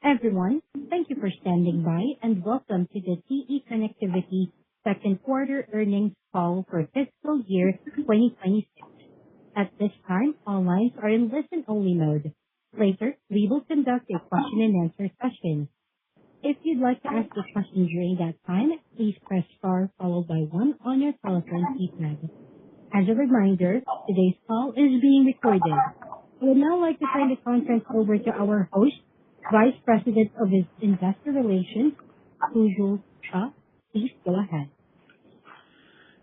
Everyone, thank you for standing by, and welcome to the TE Connectivity second quarter earnings call for fiscal year 2026. At this time, all lines are in listen-only mode. Later, we will conduct a question-and-answer session. If you'd like to ask a question during that time, please press star followed by 1 on your telephone keypad. As a reminder, today's call is being recorded. I would now like to turn the conference over to our host, Vice President of Investor Relations, Lulls. Please go ahead.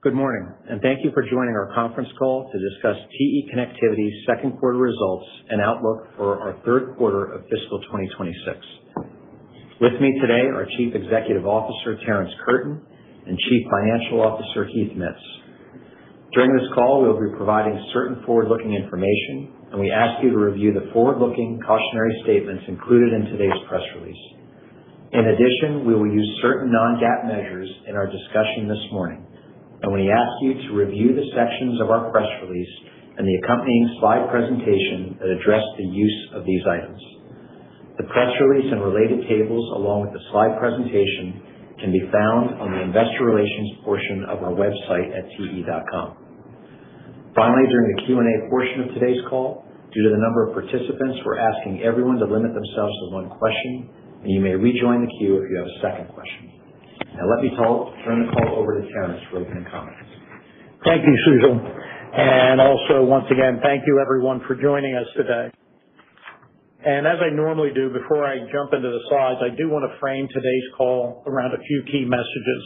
Good morning, and thank you for joining our conference call to discuss TE Connectivity's second quarter results and outlook for our third quarter of fiscal 2026. With me today are Chief Executive Officer Terrence Curtin and Chief Financial Officer Heath Mitts. During this call, we will be providing certain forward-looking information, and we ask you to review the forward-looking cautionary statements included in today's press release. In addition, we will use certain non-GAAP measures in our discussion this morning, and we ask you to review the sections of our press release and the accompanying slide presentation that address the use of these items. The press release and related tables, along with the slide presentation, can be found on the Investor Relations portion of our website at te.com. Finally, during the Q&A portion of today's call, due to the number of participants, we're asking everyone to limit themselves to one question, and you may rejoin the queue if you have a second question. Now let me turn the call over to Terrence for opening comments. Thank you, Sujal. And also, once again, thank you everyone for joining us today. And as I normally do, before I jump into the slides, I do want to frame today's call around a few key messages.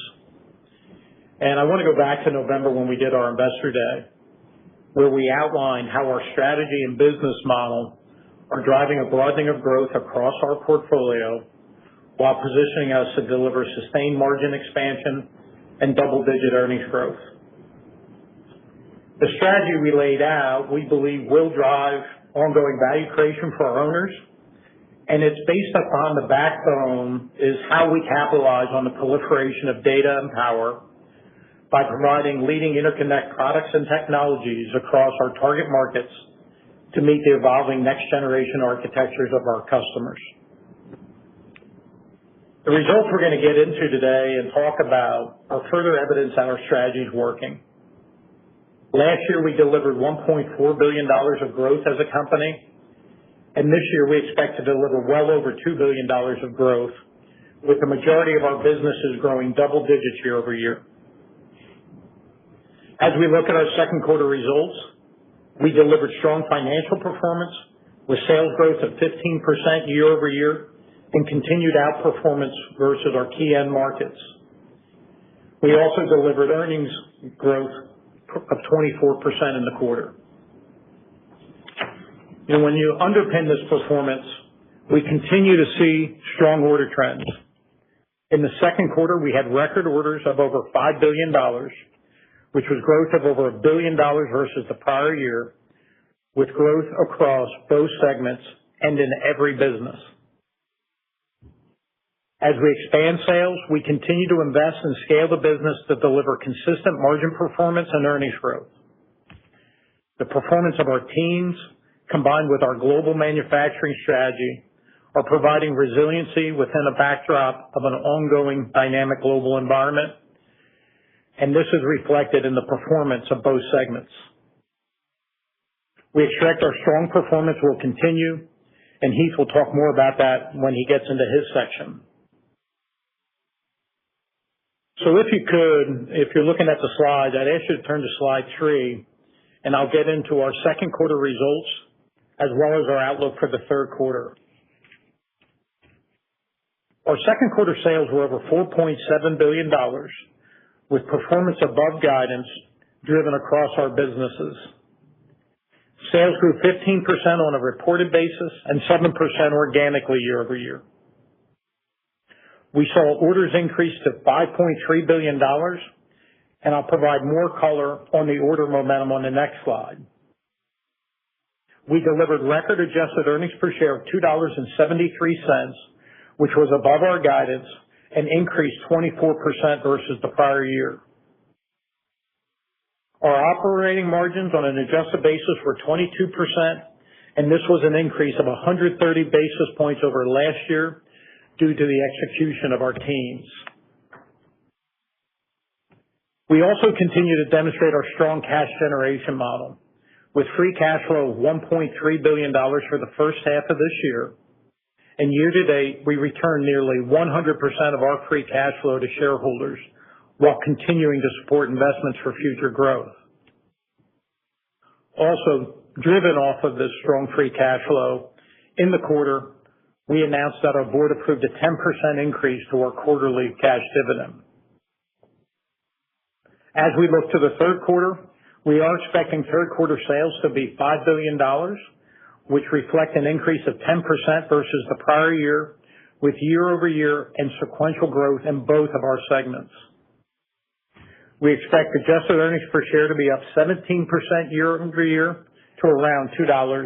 And I want to go back to November when we did our Investor Day, where we outlined how our strategy and business model are driving a broadening of growth across our portfolio while positioning us to deliver sustained margin expansion and double-digit earnings growth. The strategy we laid out, we believe, will drive ongoing value creation for our owners, and it's based upon the backbone is how we capitalize on the proliferation of data and power by providing leading interconnect products and technologies across our target markets to meet the evolving next-generation architectures of our customers. The results we're going to get into today and talk about are further evidence that our strategy is working. Last year, we delivered $1.4 billion of growth as a company, and this year we expect to deliver well over $2 billion of growth, with the majority of our businesses growing double digits year over year. As we look at our second quarter results, we delivered strong financial performance with sales growth of 15% year over year and continued outperformance versus our key end markets. We also delivered earnings growth of 24% in the quarter. And when you underpin this performance, we continue to see strong order trends. In the second quarter, we had record orders of over $5 billion, which was growth of over $1 billion versus the prior year, with growth across both segments and in every business. As we expand sales, we continue to invest and scale the business to deliver consistent margin performance and earnings growth. The performance of our teams, combined with our global manufacturing strategy, are providing resiliency within a backdrop of an ongoing dynamic global environment, and this is reflected in the performance of both segments. We expect our strong performance will continue, and Heath will talk more about that when he gets into his section. So if you're looking at the slides, I'd ask you to turn to slide 3, and I'll get into our second quarter results as well as our outlook for the third quarter. Our second quarter sales were over $4.7 billion, with performance above guidance driven across our businesses. Sales grew 15% on a reported basis and 7% organically year over year. We saw orders increase to $5.3 billion, and I'll provide more color on the order momentum on the next slide. We delivered record adjusted earnings per share of $2.73, which was above our guidance and increased 24% versus the prior year. Our operating margins on an adjusted basis were 22%, and this was an increase of 130 basis points over last year due to the execution of our teams. We also continue to demonstrate our strong cash generation model, with free cash flow of $1.3 billion for the first half of this year. And year to date, we returned nearly 100% of our free cash flow to shareholders while continuing to support investments for future growth. Also, driven off of this strong free cash flow, in the quarter, we announced that our board approved a 10% increase to our quarterly cash dividend. As we look to the third quarter, we are expecting third quarter sales to be $5 billion, which reflect an increase of 10% versus the prior year, with year-over-year and sequential growth in both of our segments. We expect adjusted earnings per share to be up 17% year-over-year to around $2.83.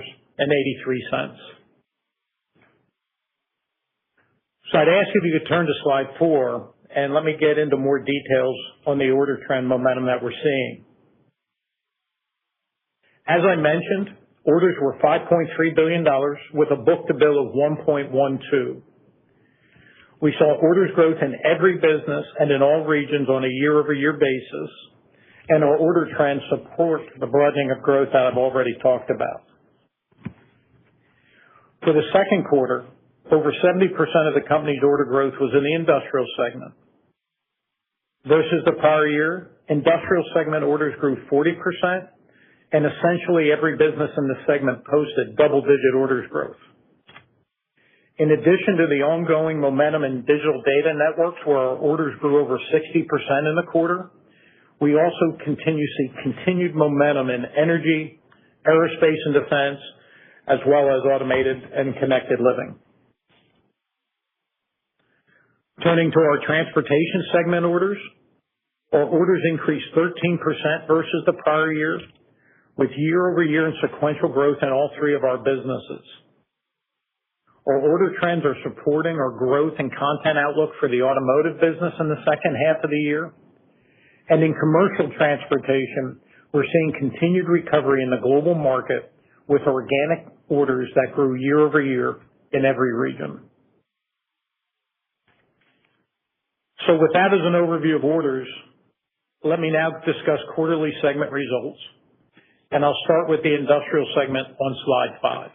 So I'd ask if you could turn to slide 4 and let me get into more details on the order trend momentum that we're seeing. As I mentioned, orders were $5.3 billion with a book-to-bill of 1.12. We saw orders growth in every business and in all regions on a year-over-year basis, and our order trends support the broadening of growth that I've already talked about. For the second quarter, over 70% of the company's order growth was in the industrial segment. Versus the prior year, industrial segment orders grew 40%, and essentially every business in the segment posted double-digit orders growth. In addition to the ongoing momentum in digital data networks, where our orders grew over 60% in the quarter, we also continue to see continued momentum in energy, aerospace and defense, as well as automated and connected living. Turning to our transportation segment orders, our orders increased 13% versus the prior year, with year-over-year and sequential growth in all three of our businesses. Our order trends are supporting our growth and content outlook for the automotive business in the second half of the year. And in commercial transportation, we're seeing continued recovery in the global market with organic orders that grew year-over-year in every region. So with that as an overview of orders, let me now discuss quarterly segment results. And I'll start with the industrial segment on slide 5.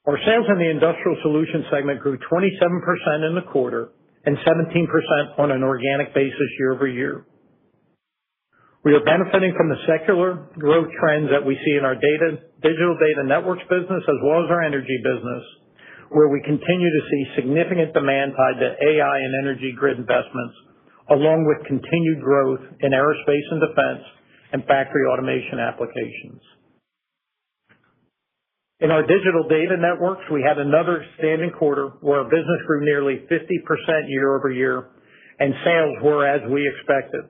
Our sales in the industrial solutions segment grew 27% in the quarter and 17% on an organic basis year-over-year. We are benefiting from the secular growth trends that we see in our digital data networks business as well as our energy business, where we continue to see significant demand tied to AI and energy grid investments, along with continued growth in aerospace and defense and factory automation applications. In our digital data networks, we had another standing quarter where our business grew nearly 50% year-over-year, and sales were as we expected.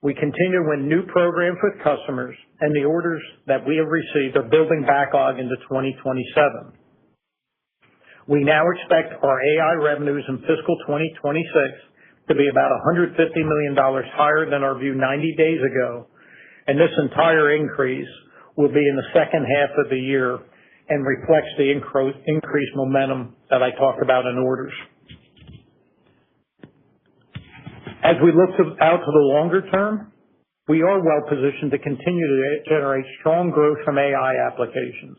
We continue to win new programs with customers, and the orders that we have received are building backlog into 2027. We now expect our AI revenues in fiscal 2026 to be about $150 million higher than our view 90 days ago, and this entire increase will be in the second half of the year and reflects the increased momentum that I talked about in orders. As we look out to the longer term, we are well positioned to continue to generate strong growth from AI applications.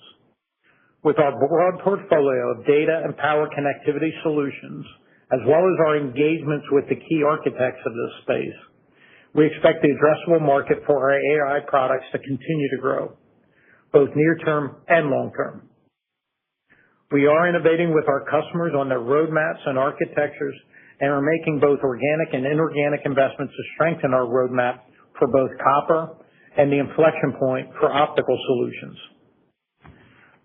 With our broad portfolio of data and power connectivity solutions, as well as our engagements with the key architects of this space, we expect the addressable market for our AI products to continue to grow, both near-term and long-term. We are innovating with our customers on their roadmaps and architectures, and are making both organic and inorganic investments to strengthen our roadmap for both copper and the inflection point for optical solutions.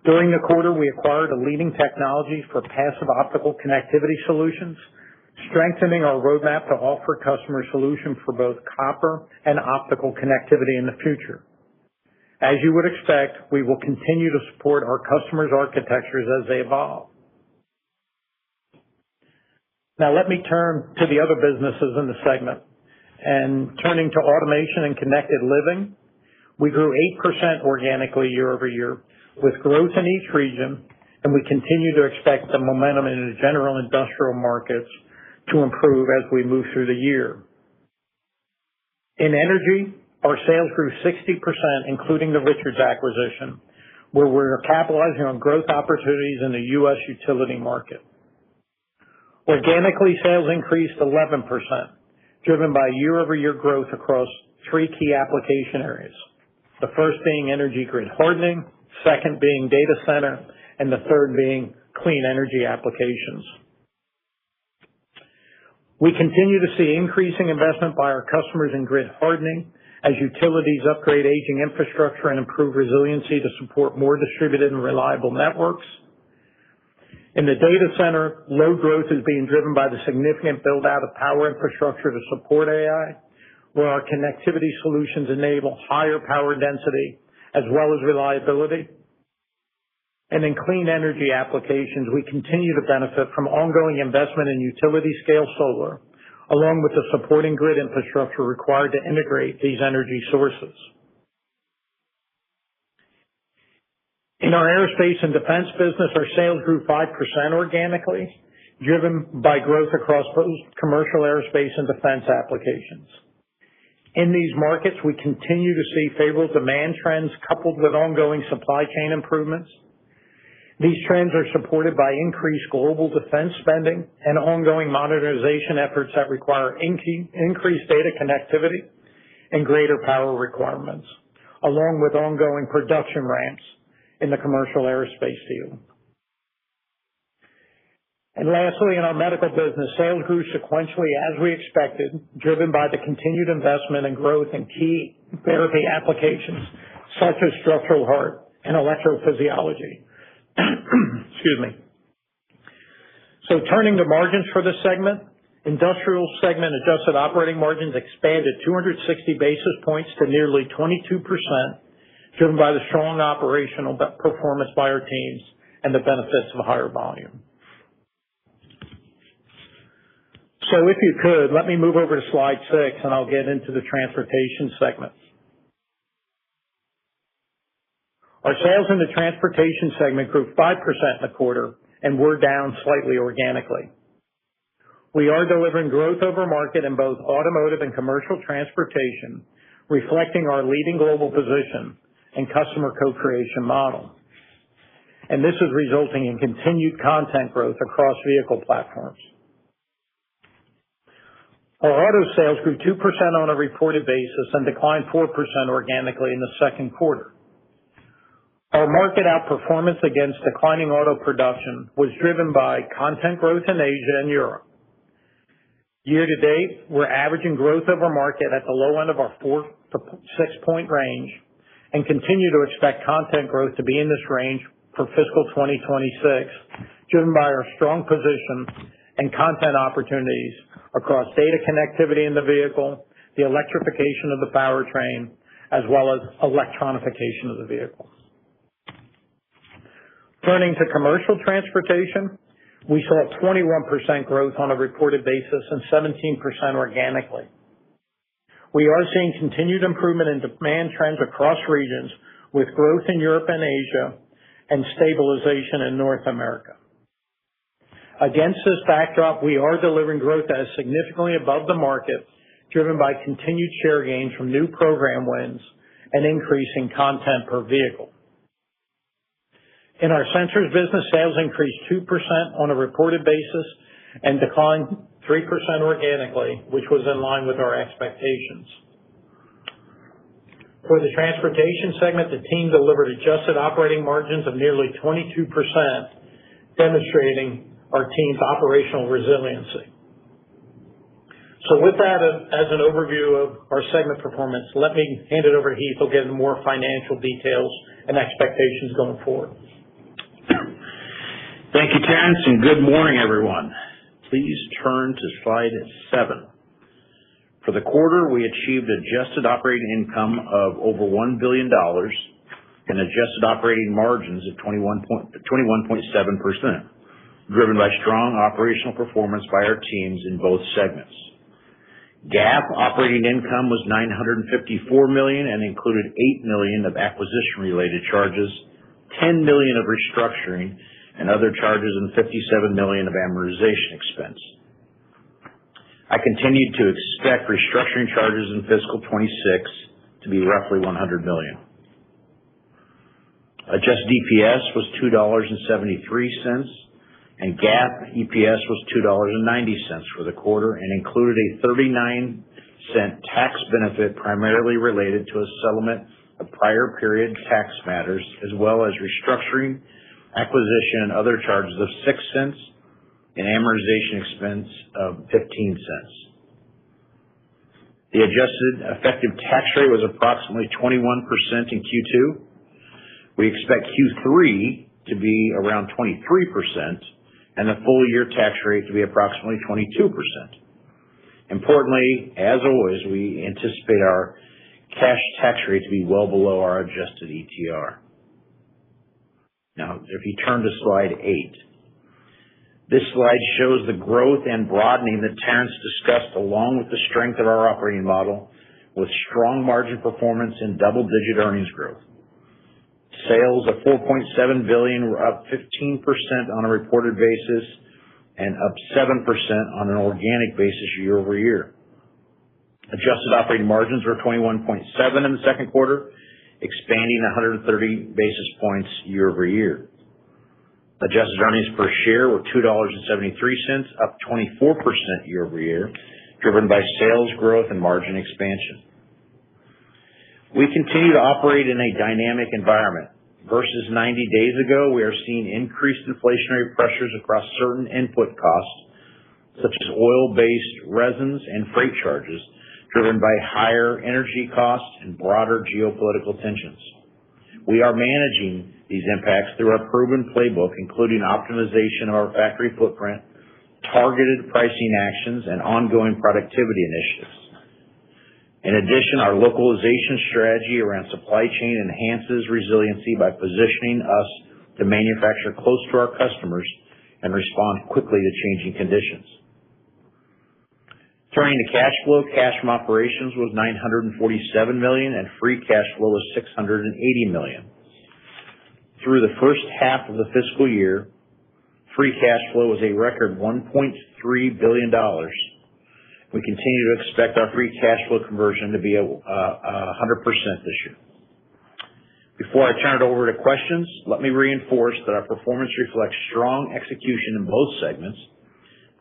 During the quarter, we acquired a leading technology for passive optical connectivity solutions, strengthening our roadmap to offer customer solutions for both copper and optical connectivity in the future. As you would expect, we will continue to support our customers' architectures as they evolve. Now let me turn to the other businesses in the segment. And turning to automation and connected living, we grew 8% organically year over year, with growth in each region and we continue to expect the momentum in the general industrial markets to improve as we move through the year. In energy, our sales grew 60%, including the Richards acquisition, where we're capitalizing on growth opportunities in the U.S. utility market. Organically, sales increased 11%, driven by year-over-year growth across three key application areas. The first being energy grid hardening, second being data center, and the third being clean energy applications. We continue to see increasing investment by our customers in grid hardening as utilities upgrade aging infrastructure and improve resiliency to support more distributed and reliable networks. In the data center, load growth is being driven by the significant build-out of power infrastructure to support AI, where our connectivity solutions enable higher power density as well as reliability. And in clean energy applications, we continue to benefit from ongoing investment in utility-scale solar, along with the supporting grid infrastructure required to integrate these energy sources. In our aerospace and defense business, our sales grew 5% organically, driven by growth across both commercial aerospace and defense applications. In these markets, we continue to see favorable demand trends coupled with ongoing supply chain improvements. These trends are supported by increased global defense spending and ongoing modernization efforts that require increased data connectivity and greater power requirements, along with ongoing production ramps in the commercial aerospace field. And lastly, in our medical business, sales grew sequentially as we expected, driven by the continued investment and growth in key therapy applications such as structural heart and electrophysiology. Excuse me. So turning to margins for this segment, industrial segment adjusted operating margins expanded 260 basis points to nearly 22%, driven by the strong operational performance by our teams and the benefits of higher volume. So if you could, let me move over to slide 6 and I'll get into the transportation segment. Our sales in the transportation segment grew 5% in the quarter and were down slightly organically. We are delivering growth over market in both automotive and commercial transportation, reflecting our leading global position and customer co-creation model. And this is resulting in continued content growth across vehicle platforms. Our auto sales grew 2% on a reported basis and declined 4% organically in the second quarter. Our market outperformance against declining auto production was driven by content growth in Asia and Europe. Year to date, we're averaging growth over market at the low end of our 4 to 6 point range and continue to expect content growth to be in this range for fiscal 2026, driven by our strong position and content opportunities across data connectivity in the vehicle, the electrification of the powertrain, as well as electronification of the vehicle. Turning to commercial transportation, we saw 21% growth on a reported basis and 17% organically. We are seeing continued improvement in demand trends across regions with growth in Europe and Asia and stabilization in North America. Against this backdrop, we are delivering growth that is significantly above the market, driven by continued share gains from new program wins and increasing content per vehicle. In our sensors business, sales increased 2% on a reported basis and declined 3% organically, which was in line with our expectations. For the transportation segment, the team delivered adjusted operating margins of nearly 22%, demonstrating our team's operational resiliency. So with that as an overview of our segment performance, let me hand it over to Heath. He'll get into more financial details and expectations going forward. Thank you, Terrence, and good morning, everyone. Please turn to slide 7. For the quarter, we achieved adjusted operating income of over $1 billion and adjusted operating margins of 21.7%, driven by strong operational performance by our teams in both segments. GAAP operating income was $954 million and included $8 million of acquisition-related charges, $10 million of restructuring, and other charges and $57 million of amortization expense. I continue to expect restructuring charges in fiscal 26 to be roughly $100 million. Adjusted EPS was $2.73, and GAAP EPS was $2.90 for the quarter and included a 39-cent tax benefit primarily related to a settlement of prior period tax matters, as well as restructuring, acquisition, and other charges of 6 cents and amortization expense of 15 cents. The adjusted effective tax rate was approximately 21% in Q2. We expect Q3 to be around 23% and the full year tax rate to be approximately 22%. Importantly, as always, we anticipate our cash tax rate to be well below our adjusted ETR. Now, if you turn to slide 8, this slide shows the growth and broadening that Terrence discussed, along with the strength of our operating model, with strong margin performance and double-digit earnings growth. Sales of $4.7 billion were up 15% on a reported basis and up 7% on an organic basis year over year. Adjusted operating margins were 21.7% in the second quarter, expanding 130 basis points year over year. Adjusted earnings per share were $2.73, up 24% year over year, driven by sales growth and margin expansion. We continue to operate in a dynamic environment. Versus 90 days ago, we are seeing increased inflationary pressures across certain input costs, such as oil-based resins and freight charges, driven by higher energy costs and broader geopolitical tensions. We are managing these impacts through our proven playbook, including optimization of our factory footprint, targeted pricing actions, and ongoing productivity initiatives. In addition, our localization strategy around supply chain enhances resiliency by positioning us to manufacture close to our customers and respond quickly to changing conditions. Turning to cash flow, cash from operations was $947 million, and free cash flow was $680 million. Through the first half of the fiscal year, free cash flow was a record $1.3 billion. We continue to expect our free cash flow conversion to be 100% this year. Before I turn it over to questions, let me reinforce that our performance reflects strong execution in both segments.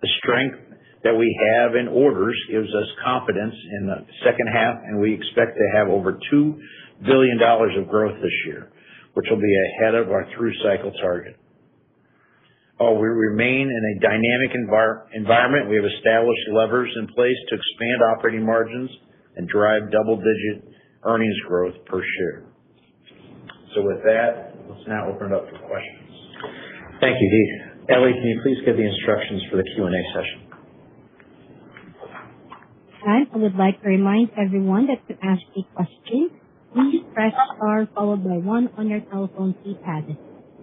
The strength that we have in orders gives us confidence in the second half, and we expect to have over $2 billion of growth this year, which will be ahead of our through-cycle target. While we remain in a dynamic environment, we have established levers in place to expand operating margins and drive double-digit earnings growth per share. So with that, let's now open it up for questions. Thank you, Heath. Ellie, can you please give the instructions for the Q&A session? And I would like to remind everyone that to ask a question, please press star followed by 1 on your telephone keypad.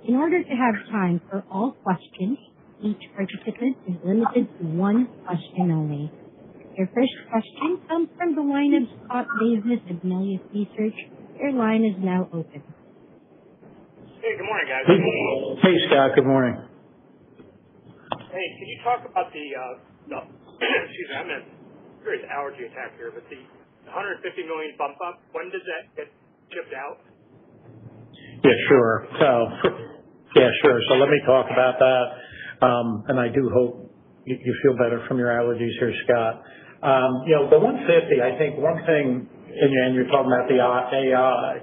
In order to have time for all questions, each participant is limited to 1 question only. Your first question comes from the line of Scott Davis of Melius Research. Your line is now open. Hey, good morning, guys. Hey, Scott. Good morning. Hey, can you talk about the excuse me, I'm in a serious allergy attack here, but the $150 million bump up, when does that get shipped out? Yeah, sure. So let me talk about that. And I do hope you feel better from your allergies here, Scott. The 150, I think one thing, and you're talking about the AI,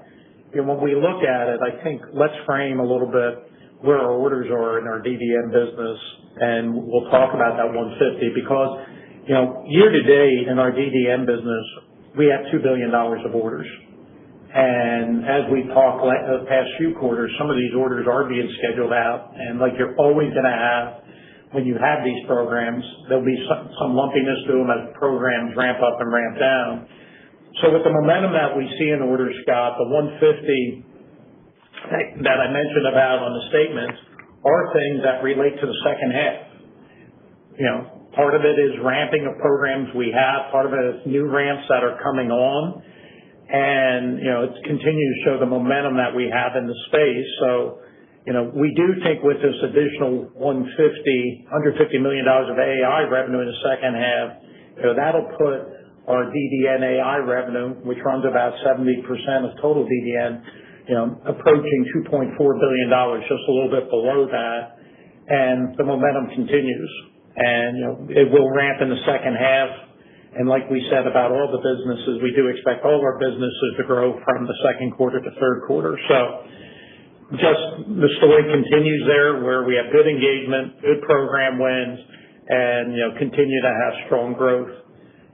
when we look at it, I think let's frame a little bit where our orders are in our DDM business, and we'll talk about that 150 because, year to date in our DDM business, we have $2 billion of orders. And as we talked the past few quarters, some of these orders are being scheduled out. And like you're always going to have, when you have these programs, there'll be some lumpiness to them as programs ramp up and ramp down. So with the momentum that we see in orders, Scott, the 150 that I mentioned about on the statement are things that relate to the second half. Part of it is ramping of programs we have. Part of it is new ramps that are coming on. And, it continues to show the momentum that we have in the space. So, We do think with this additional $150 million of AI revenue in the second half, that'll put our DDN AI revenue, which runs about 70% of total DDN, approaching $2.4 billion, just a little bit below that. And the momentum continues. And, it will ramp in the second half. And like we said about all the businesses, we do expect all of our businesses to grow from the second quarter to third quarter. So just the story continues there where we have good engagement, good program wins, and, continue to have strong growth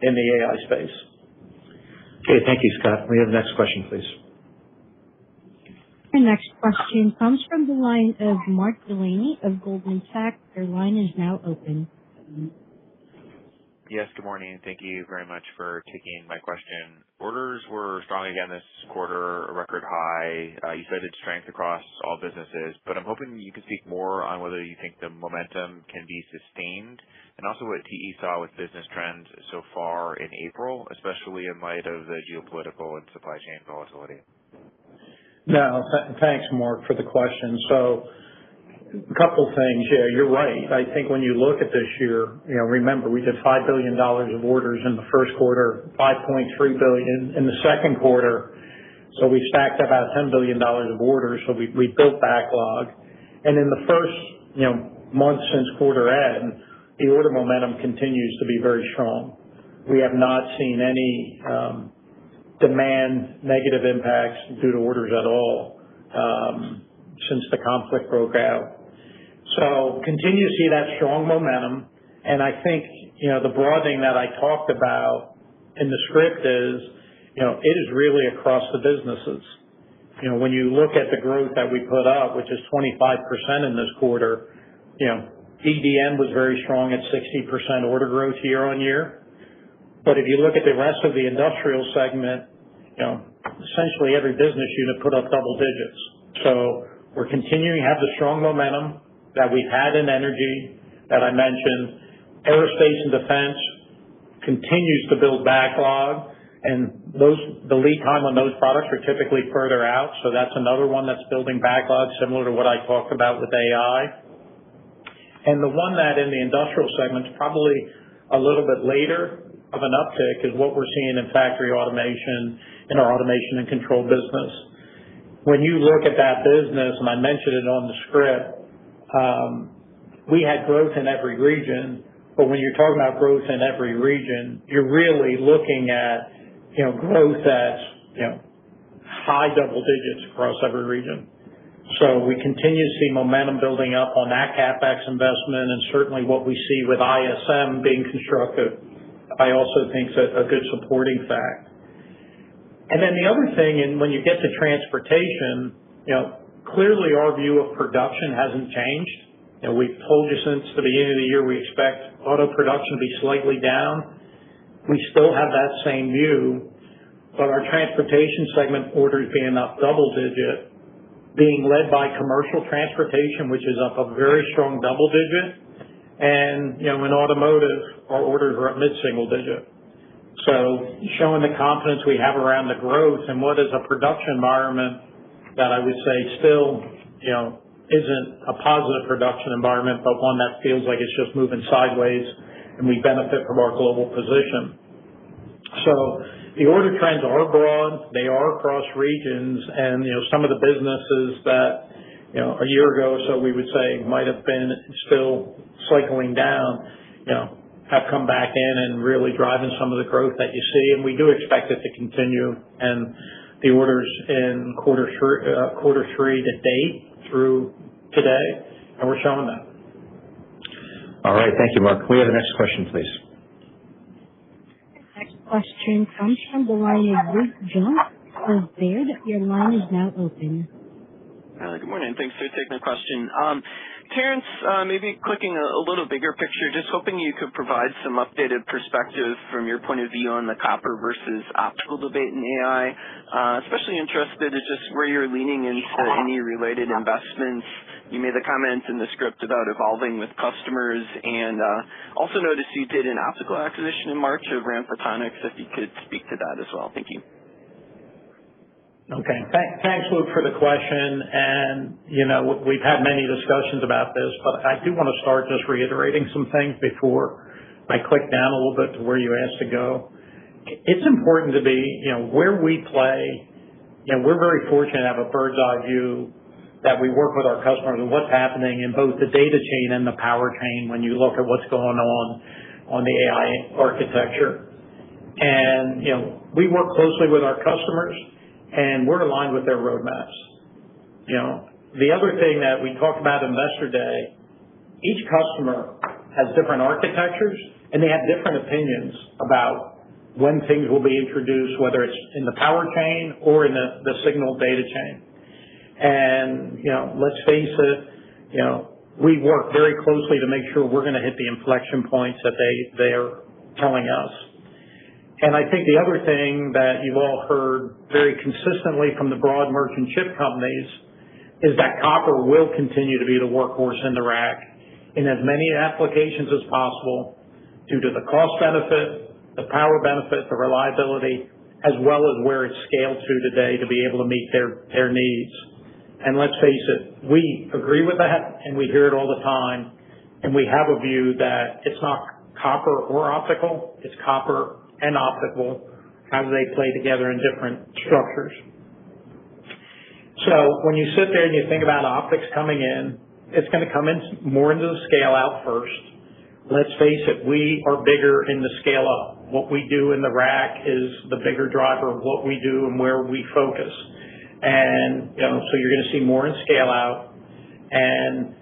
in the AI space. Okay, thank you, Scott. We have the next question, please. Our next question comes from the line of Mark Delaney of Goldman Sachs. Your line is now open. Yes, good morning. Thank you very much for taking my question. Orders were strong again this quarter, a record high. You cited strength across all businesses, but I'm hoping you can speak more on whether you think the momentum can be sustained and also what TE saw with business trends so far in April, especially in light of the geopolitical and supply chain volatility. No, thanks, Mark, for the question. So a couple things. Yeah, you're right. I think when you look at this year, remember we did $5 billion of orders in the first quarter, $5.3 billion in the second quarter. So we stacked about $10 billion of orders. So we built backlog. And in the first, month since quarter end, the order momentum continues to be very strong. We have not seen any demand negative impacts due to orders at all since the conflict broke out. So continue to see that strong momentum. And I think, the broadening that I talked about in the script is, it is really across the businesses. When you look at the growth that we put up, which is 25% in this quarter, DDN was very strong at 60% order growth year on year. But if you look at the rest of the industrial segment, essentially every business unit put up double digits. So we're continuing to have the strong momentum that we've had in energy that I mentioned. Aerospace and defense continues to build backlog, and the lead time on those products are typically further out. So that's another one that's building backlog, similar to what I talked about with AI. And the one that in the industrial segment is probably a little bit later of an uptick is what we're seeing in factory automation, in our automation and control business. When you look at that business, and I mentioned it on the script, we had growth in every region, but when you're talking about growth in every region, you're really looking at, growth that's, high double digits across every region. So we continue to see momentum building up on that CapEx investment, and certainly what we see with ISM being constructive, I also think is a good supporting fact. And then the other thing, and when you get to transportation, clearly our view of production hasn't changed. We've told you since the beginning of the year we expect auto production to be slightly down. We still have that same view, but our transportation segment orders being up double digit, being led by commercial transportation, which is up a very strong double digit. And, in automotive, our orders are up mid-single digit. So showing the confidence we have around the growth and what is a production environment that I would say still, isn't a positive production environment, but one that feels like it's just moving sideways, and we benefit from our global position. So the order trends are broad. They are across regions, and, some of the businesses that, a year ago or so we would say might have been still cycling down, have come back in and really driving some of the growth that you see, and we do expect it to continue. And the orders in quarter three to date through today, and we're showing that. All right. Thank you, Mark. Can we have the next question, please? Next question comes from the line of Luke Junk of Baird. Your line is now open. Good morning. Thanks for taking the question. Terrence, maybe clicking a little bigger picture, just hoping you could provide some updated perspective from your point of view on the copper versus optical debate in AI. Especially interested in just where you're leaning into any related investments. You made the comment in the script about evolving with customers, and also noticed you did an optical acquisition in March of Ramp Photonics. If you could speak to that as well. Thank you. Okay. Thanks, Luke, for the question. And, we've had many discussions about this, but I do want to start just reiterating some things before I click down a little bit to where you asked to go. It's important to be, where we play, we're very fortunate to have a bird's eye view that we work with our customers and what's happening in both the data chain and the power chain when you look at what's going on the AI architecture. And, we work closely with our customers and we're aligned with their roadmaps. The other thing that we talked about Investor Day, each customer has different architectures and they have different opinions about when things will be introduced, whether it's in the power chain or in the signal data chain. And, let's face it, we work very closely to make sure we're going to hit the inflection points that they're telling us. And I think the other thing that you've all heard very consistently from the broad merchant chip companies is that copper will continue to be the workhorse in the rack in as many applications as possible due to the cost benefit, the power benefit, the reliability, as well as where it's scaled to today to be able to meet their needs. And let's face it, we agree with that and we hear it all the time. And we have a view that it's not copper or optical, it's copper and optical, how do they play together in different structures. So when you sit there and you think about optics coming in, it's going to come in more into the scale out first. Let's face it, we are bigger in the scale up. What we do in the rack is the bigger driver of what we do and where we focus. And, so you're going to see more in scale out. And,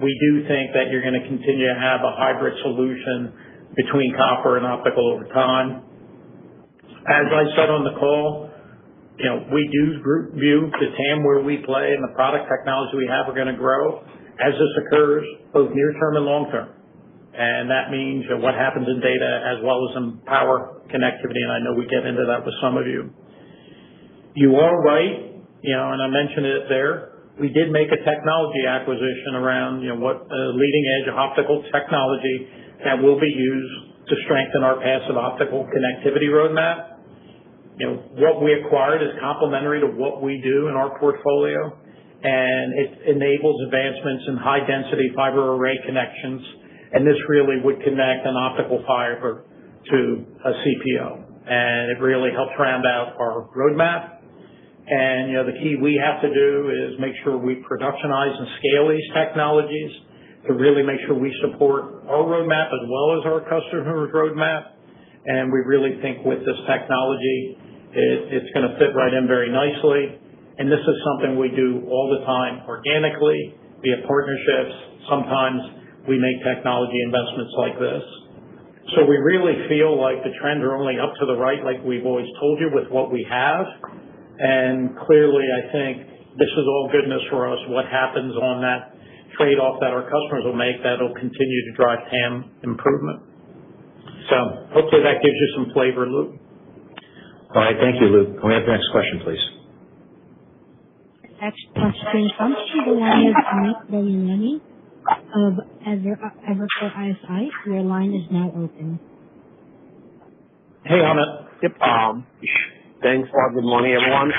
we do think that you're going to continue to have a hybrid solution between copper and optical over time. As I said on the call, we do view the TAM where we play and the product technology we have are going to grow as this occurs, both near term and long term. And that means what happens in data as well as in power connectivity. And I know we get into that with some of you. You are right, and I mentioned it there. We did make a technology acquisition around, leading edge optical technology that will be used to strengthen our passive optical connectivity roadmap. What we acquired is complementary to what we do in our portfolio, and it enables advancements in high density fiber array connections. And this really would connect an optical fiber to a CPO. And it really helps round out our roadmap. And, the key we have to do is make sure we productionize and scale these technologies to really make sure we support our roadmap as well as our customer's roadmap. And we really think with this technology, it's going to fit right in very nicely. And this is something we do all the time organically, via partnerships. Sometimes we make technology investments like this. So we really feel like the trends are only up to the right, like we've always told you with what we have. And clearly, I think this is all goodness for us. What happens on that trade-off that our customers will make, that'll continue to drive TAM improvement. So hopefully that gives you some flavor, Luke. All right. Thank you, Luke. Can we have the next question, please? Next question comes from the line of Amit Daryanani of Evercore ISI. Your line is now open. Hey, Amit. Yep. Thanks, Bob. Good morning, everyone.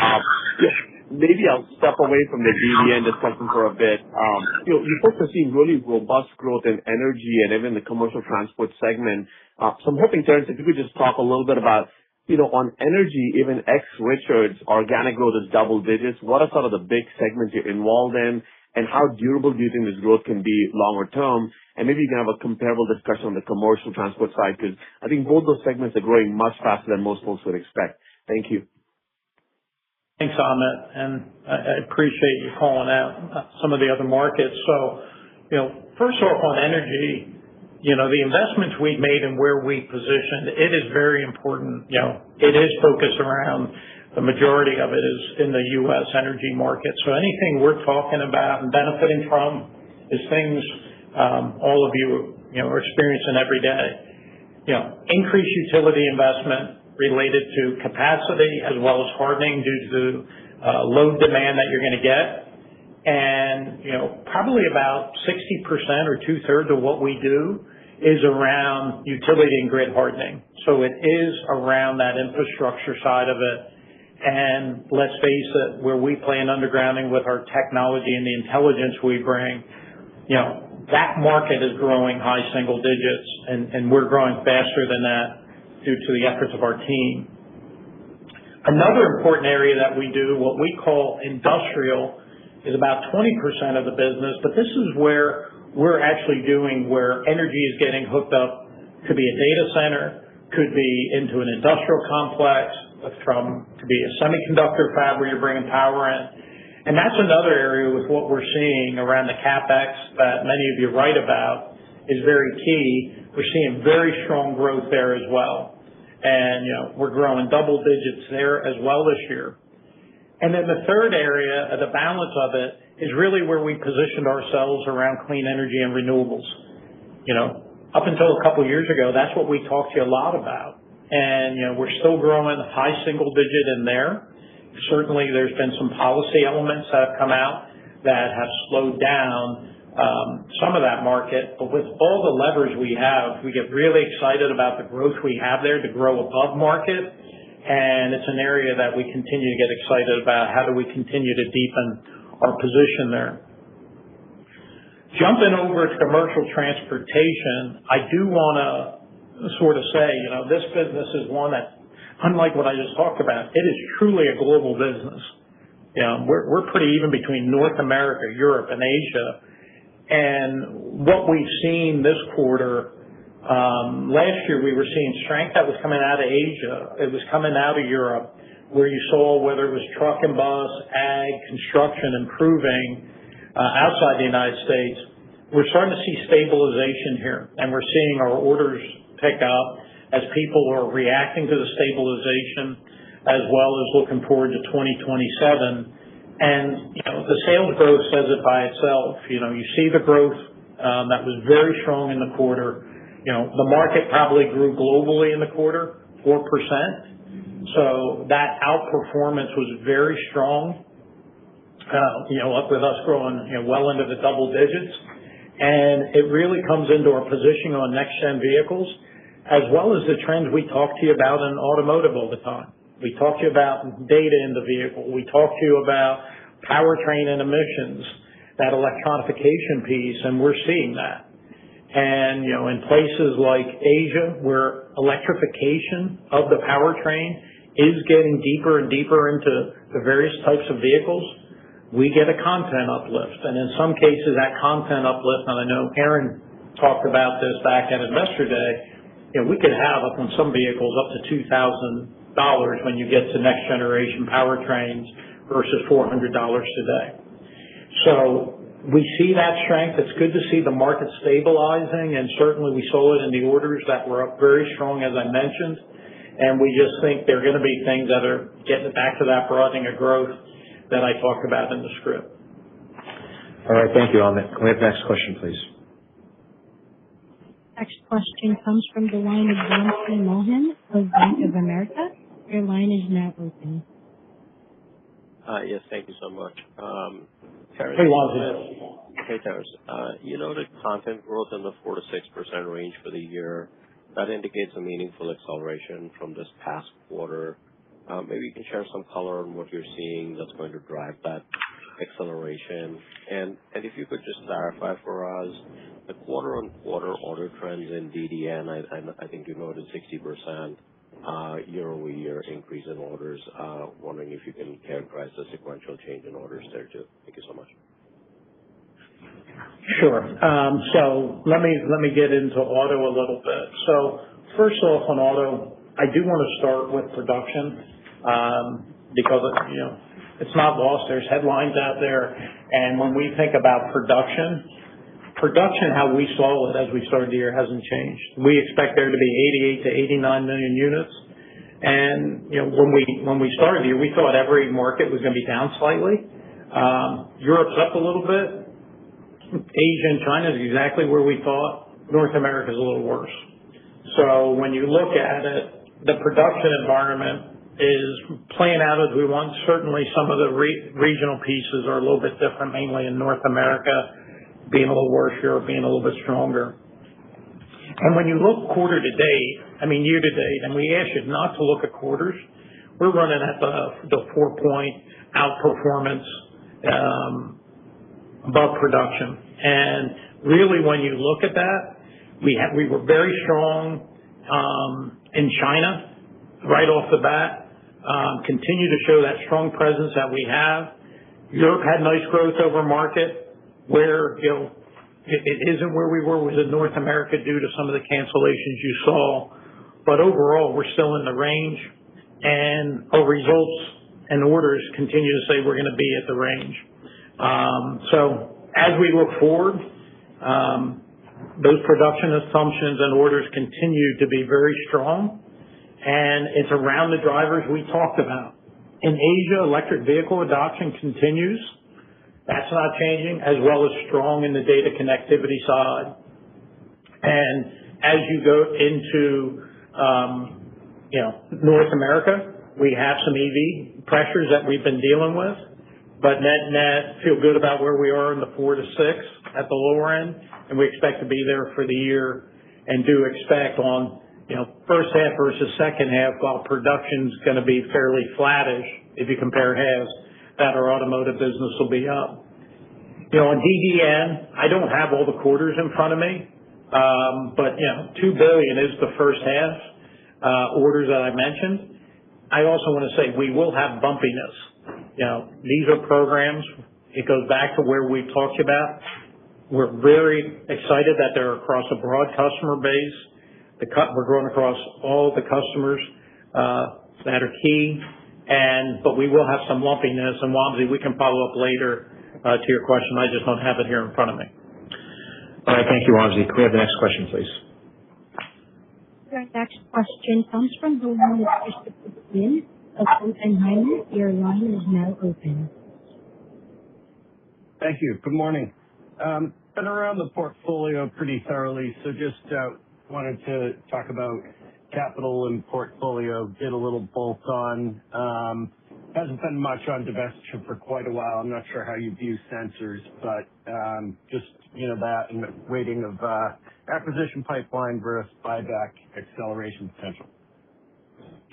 Maybe I'll step away from the DDN discussion for a bit. You folks are seeing really robust growth in energy and even the commercial transport segment. So I'm hoping, Terrence, if you could just talk a little bit about, on energy, even ex-Richards, organic growth is double digits. What are sort of the big segments you're involved in, and how durable do you think this growth can be longer term? And maybe you can have a comparable discussion on the commercial transport side, because I think both those segments are growing much faster than most folks would expect. Thank you. Thanks, Amit, and I appreciate you calling out some of the other markets. So, first off on energy, the investments we've made and where we positioned, it is very important. It is focused around the majority of it is in the U.S. energy market. So anything we're talking about and benefiting from is things all of you, are experiencing every day. Increased utility investment related to capacity as well as hardening due to load demand that you're going to get. And, probably about 60% or 2/3 of what we do is around utility and grid hardening. So it is around that infrastructure side of it. And let's face it, where we play in undergrounding with our technology and the intelligence we bring, that market is growing high single digits, and we're growing faster than that due to the efforts of our team. Another important area that we do, what we call industrial, is about 20% of the business, but this is where we're actually doing where energy is getting hooked up. Could be a data center, could be into an industrial complex, could be a semiconductor fab where you're bringing power in. And that's another area with what we're seeing around the CapEx that many of you write about is very key. We're seeing very strong growth there as well. And, we're growing double digits there as well this year. And then the third area, the balance of it, is really where we positioned ourselves around clean energy and renewables. Up until a couple of years ago, that's what we talked to you a lot about. And, we're still growing high single digit in there. Certainly there's been some policy elements that have come out that have slowed down some of that market. But with all the levers we have, we get really excited about the growth we have there to grow above market. And it's an area that we continue to get excited about. How do we continue to deepen our position there? Jumping over to commercial transportation, I do want to sort of say, this business is one that, unlike what I just talked about, it is truly a global business. We're pretty even between North America, Europe, and Asia. And what we've seen this quarter, last year we were seeing strength that was coming out of Asia. It was coming out of Europe, where you saw whether it was truck and bus, ag, construction improving outside the United States. We're starting to see stabilization here, and we're seeing our orders pick up as people are reacting to the stabilization as well as looking forward to 2027. And, the sales growth says it by itself. You see the growth that was very strong in the quarter. The market probably grew globally in the quarter, 4%. So that outperformance was very strong, up with us growing, well into the double digits. And it really comes into our positioning on next-gen vehicles, as well as the trends we talk to you about in automotive all the time. We talk to you about data in the vehicle. We talk to you about powertrain and emissions, that electronification piece, and we're seeing that. And, in places like Asia, where electrification of the powertrain is getting deeper and deeper into the various types of vehicles, we get a content uplift. And in some cases, that content uplift, and I know Aaron talked about this back at Investor Day, we could have up on some vehicles up to $2,000 when you get to next generation powertrains versus $400 today. So we see that strength. It's good to see the market stabilizing, and certainly we saw it in the orders that were up very strong, as I mentioned. And we just think there are going to be things that are getting back to that broadening of growth that I talked about in the script. All right. Thank you, Amit. Can we have the next question, please? Next question comes from the line of Wamsi Mohan of Bank of America. Your line is now open. Yes, thank you so much. Terrence, Hey, Wamsi. Hey, Terrence. You noted content growth in the 4 to 6% range for the year. That indicates a meaningful acceleration from this past quarter. Maybe you can share some color on what you're seeing that's going to drive that acceleration. And if you could just clarify for us, the quarter-on-quarter order trends in DDN, I think you noted 60% year-over-year increase in orders. Wondering if you can characterize the sequential change in orders there too. Thank you so much. Sure. So let me get into auto a little bit. So first off on auto, I do want to start with production because it's not lost. There's headlines out there, and when we think about production, how we saw it as we started the year hasn't changed. We expect there to be 88 to 89 million units. And, when we started the year, we thought every market was going to be down slightly. Europe's up a little bit. Asia and China is exactly where we thought. North America is a little worse. So when you look at it, the production environment is playing out as we want. Certainly some of the regional pieces are a little bit different, mainly in North America being a little worse, Europe being a little bit stronger. And when you look quarter to date, year to date, and we ask you not to look at quarters, we're running at the 4-point outperformance above production. And really, when you look at that, we were very strong in China right off the bat. Continue to show that strong presence that we have. Europe had nice growth over market, where it isn't where we were within North America due to some of the cancellations you saw. But overall, we're still in the range, and our results and orders continue to say we're going to be at the range. So as we look forward, those production assumptions and orders continue to be very strong, and it's around the drivers we talked about. In Asia, electric vehicle adoption continues. That's not changing, as well as strong in the data connectivity side. And as you go into North America, we have some EV pressures that we've been dealing with, but net feel good about where we are in the 4 to 6 at the lower end, and we expect to be there for the year, and do expect on first half versus second half, while production's going to be fairly flattish if you compare halves, that our automotive business will be up. On DDN, I don't have all the quarters in front of me, but $2 billion is the first half orders that I mentioned. I also want to say we will have bumpiness. These are programs. It goes back to where we talked about. We're very excited that they're across a broad customer base. We're growing across all the customers that are key, but we will have some lumpiness. And Wamsi, we can follow up later to your question. I just don't have it here in front of me. All right, thank you, Wamsi. Can we have the next question, please? Your next question comes from the line of Christopher Quinn of Oppenheimer. Your line is now open. Thank you. Good morning. Been around the portfolio pretty thoroughly, so just wanted to talk about capital and portfolio. Did a little bolt-on. Hasn't been much on divestiture for quite a while. I'm not sure how you view sensors, but just that and waiting of acquisition pipeline versus buyback acceleration potential.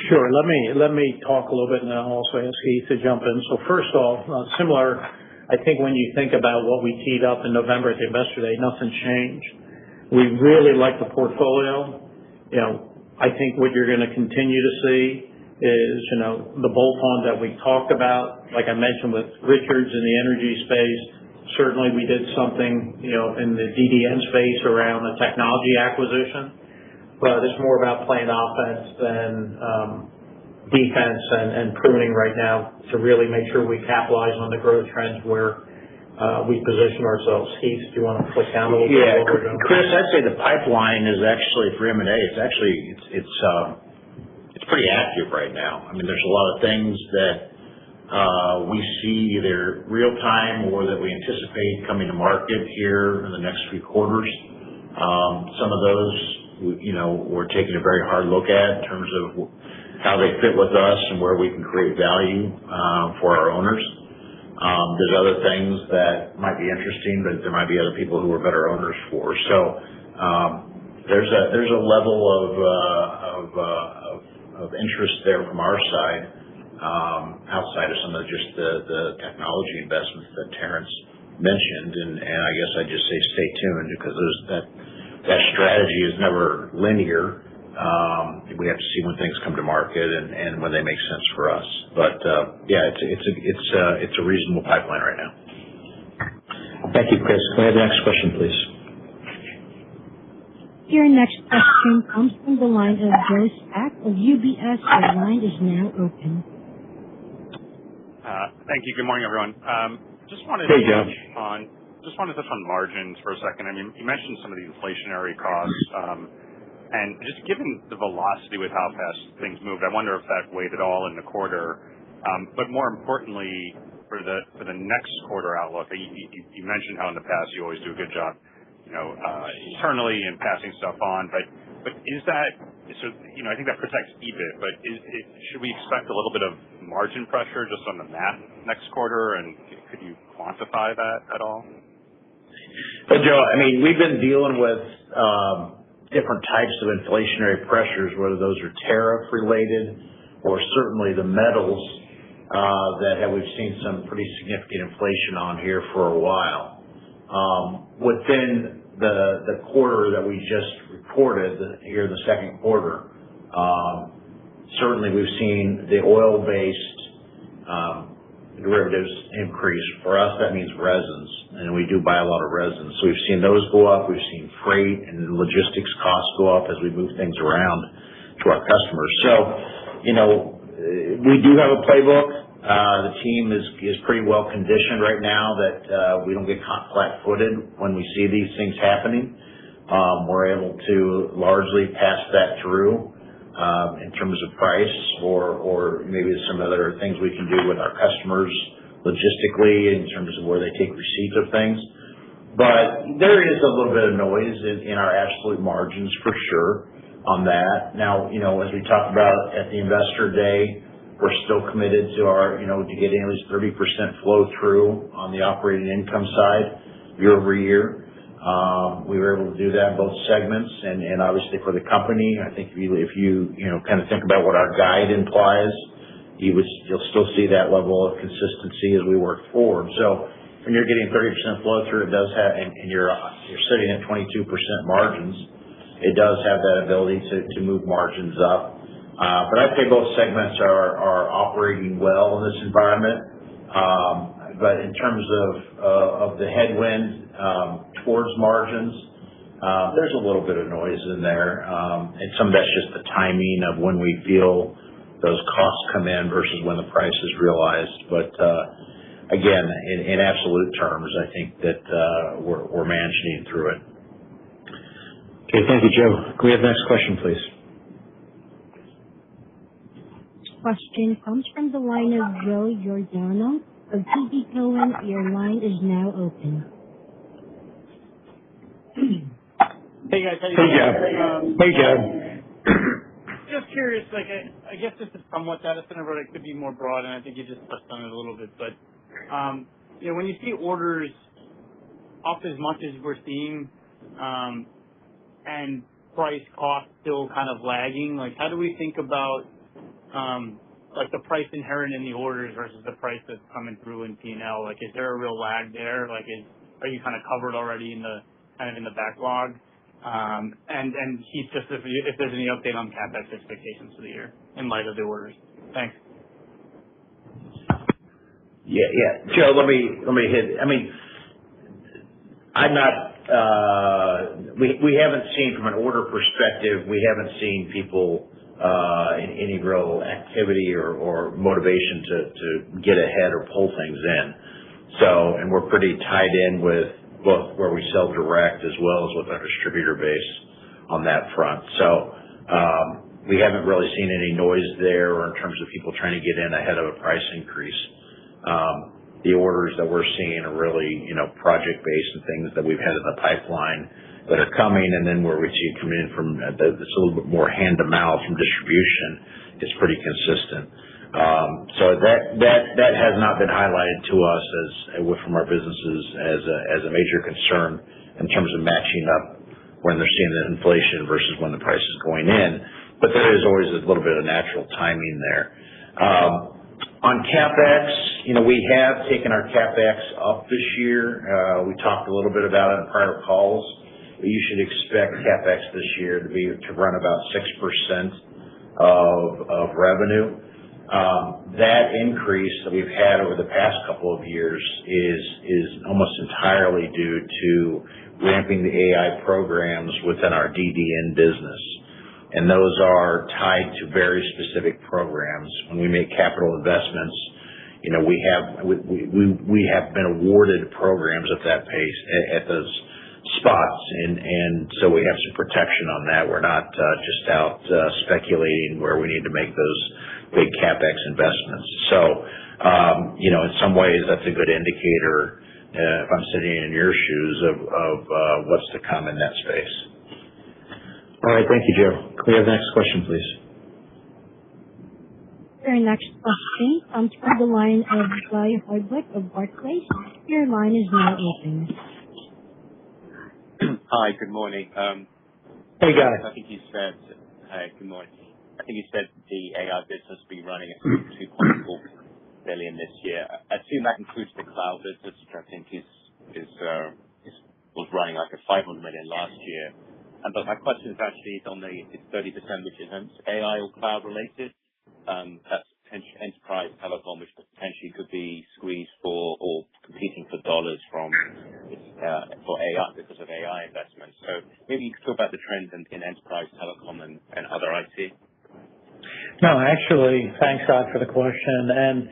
Sure. Let me talk a little bit, and then I'll also ask Heath to jump in. So first off, similar, I think when you think about what we teed up in November at the Investor Day, nothing's changed. We really like the portfolio. I think what you're going to continue to see is, the bolt-on that we talked about, like I mentioned with Richards in the energy space. Certainly we did something, in the DDN space around the technology acquisition, but it's more about playing offense than defense and pruning right now to really make sure we capitalize on the growth trends where we position ourselves. Heath, do you want to click down a little bit? Yeah, Chris, I'd say the pipeline is actually for M&A. It's pretty active right now. I mean, there's a lot of things that we see either real time or that we anticipate coming to market here in the next few quarters. Some of those, we're taking a very hard look at in terms of how they fit with us and where we can create value for our owners. There's other things that might be interesting, but there might be other people who are better owners for. So there's a level of interest there from our side, outside of some of just the technology investments that Terrence mentioned. And I guess I'd just say stay tuned, because that strategy is never linear. We have to see when things come to market and when they make sense for us. But it's a reasonable pipeline right now. Thank you, Chris. Can we have the next question, please? Your next question comes from the line of Joe Spak of UBS. Your line is now open. Thank you. Good morning, everyone. Just wanted Hey, to Joe. touch on margins for a second. I mean, you mentioned some of the inflationary costs. And just given the velocity with how fast things moved, I wonder if that weighed at all in the quarter. But more importantly, for the next quarter outlook, you mentioned how in the past you always do a good job, internally and passing stuff on. But is that so? I think that protects EBIT. But should we expect a little bit of margin pressure just on the math next quarter? And could you quantify that at all? Well, Joe, I mean, we've been dealing with different types of inflationary pressures, whether those are tariff related or certainly the metals that we've seen some pretty significant inflation on here for a while. Within the quarter that we just reported here, the second quarter, certainly we've seen the oil-based derivatives increase. For us, that means resins, and we do buy a lot of resins. So we've seen those go up. We've seen freight and logistics costs go up as we move things around to our customers. So, we do have a playbook. The team is pretty well conditioned right now that we don't get caught flat-footed when we see these things happening. We're able to largely pass that through in terms of price or maybe some other things we can do with our customers logistically in terms of where they take receipts of things. But there is a little bit of noise in our absolute margins for sure on that. Now, as we talked about at the Investor Day, we're still committed to to getting at least 30% flow through on the operating income side year over year. We were able to do that in both segments, and obviously for the company, I think if you kind of think about what our guide implies, you'll still see that level of consistency as we work forward. So when you're getting 30% flow through, it does have, and you're sitting at 22% margins, it does have that ability to move margins up. But I'd say both segments are operating well in this environment. But in terms of the headwind towards margins, there's a little bit of noise in there. And some of that's just the timing of when we feel those costs come in versus when the price is realized. But again, in absolute terms, I think that we're managing through it. Okay, thank you, Joe. Can we have the next question, please? Question comes from the line of Joe Giordano of TD Cowen. Your line is now open. Hey guys, how you doing? Hey Joe. Just curious, I guess this is somewhat data center, but it could be more broad, and I think you just touched on it a little bit. But when you see orders up as much as we're seeing, and price cost still kind of lagging, how do we think about the price inherent in the orders versus the price that's coming through in P&L? Is there a real lag there? Are you kind of covered already in the backlog? And Keith, just if there's any update on CapEx expectations for the year in light of the orders. Thanks. Yeah. Joe, let me hit. I'm not. We haven't seen from an order perspective. We haven't seen people in any real activity or motivation to get ahead or pull things in. So, and we're pretty tied in with both where we sell direct as well as with our distributor base on that front. So we haven't really seen any noise there or in terms of people trying to get in ahead of a price increase. The orders that we're seeing are really, project-based and things that we've had in the pipeline that are coming, and then where we see it coming in from that's a little bit more hand-to-mouth from distribution is pretty consistent. So that has not been highlighted to us from our businesses as a major concern in terms of matching up when they're seeing the inflation versus when the price is going in. But there is always a little bit of natural timing there. On CapEx, we have taken our CapEx up this year. We talked a little bit about it in prior calls. You should expect CapEx this year to run about 6% of revenue. That increase that we've had over the past couple of years is almost entirely due to ramping the AI programs within our DDN business. And those are tied to very specific programs. When we make capital investments, we have been awarded programs at that pace, at those spots, and so we have some protection on that. We're not just out speculating where we need to make those big CapEx investments. So, in some ways, that's a good indicator if I'm sitting in your shoes of what's to come in that space. All right. Thank you, Joe. Can we have the next question, please? Your next question comes from the line of Guy Hardwick of Barclays. Your line is now open. Hi, good morning. Hey, Guy. I think you said, hi, good morning. I think you said the AI business will be running at $2.4 billion this year. I assume that includes the cloud business, which I think was running like at $500 million last year. But my question is actually on the 30% which isn't AI or cloud related. That's enterprise telecom, which potentially could be squeezed for or competing for dollars for AI because of AI investments. So maybe you could talk about the trends in enterprise telecom and other IT. No, actually, thanks, God, for the question. And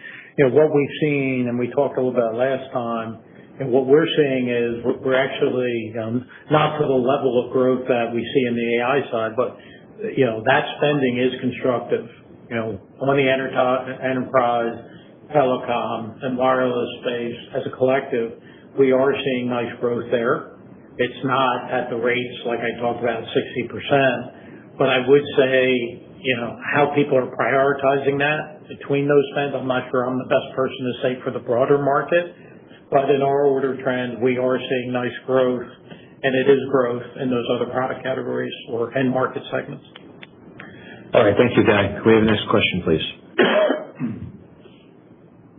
what we've seen, and we talked a little about last time, and what we're seeing is we're actually not to the level of growth that we see in the AI side, but that spending is constructive. On the enterprise, telecom, and wireless space as a collective, we are seeing nice growth there. It's not at the rates like I talked about, 60%, but I would say, how people are prioritizing that between those spends, I'm not sure I'm the best person to say for the broader market, but in our order trend, we are seeing nice growth, and it is growth in those other product categories or end market segments. All right. Thank you, Guy. Can we have the next question, please?